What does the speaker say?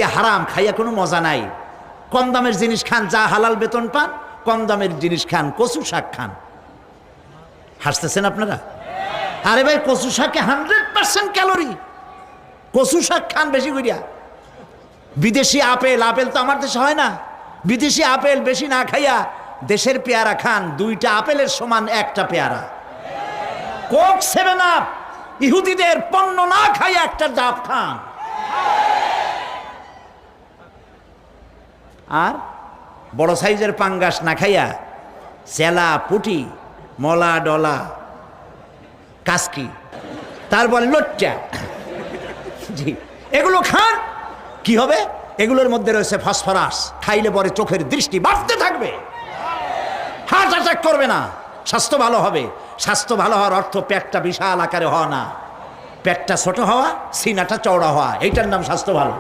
এ হারাম, খাইয়া কোনো মজা নাই। কম দামের জিনিস খান, যা হালাল বেতন পান, কম দামের জিনিস খান, কচু শাক খান। হাসতেছেন আপনারা? আরে ভাই, কচু শাকে 100% ক্যালোরি। কচু শাক খান বেশি করিয়া। বিদেশি আপেল, আপেল তো আমার দেশে হয় না। বিদেশি আপেল বেশি না খাইয়া দেশের পেয়ারা খান। 2টা আপেলের সমান 1টা পেয়ারা। কোক 7 আপ ইহুদিদের পণ্য না খাইয়া 1টা ডাব খান। আর বড় সাইজের পাঙ্গাস না খাইয়া চেলা, পুটি, মলা, ডলা, কাসকি, তারপর লট্টা, জি, এগুলো খান। কি হবে? এগুলোর মধ্যে রয়েছে ফসফরাস। খাইলে পরে চোখের দৃষ্টি বাড়তে থাকবে, হার্ট অ্যাটাক করবে না, স্বাস্থ্য ভালো হবে। স্বাস্থ্য ভালো হওয়ার অর্থ পেটটা বিশাল আকারে হওয়া না, পেটটা ছোট হওয়া, সিনাটা চওড়া হওয়া, এইটার নাম স্বাস্থ্য ভালো।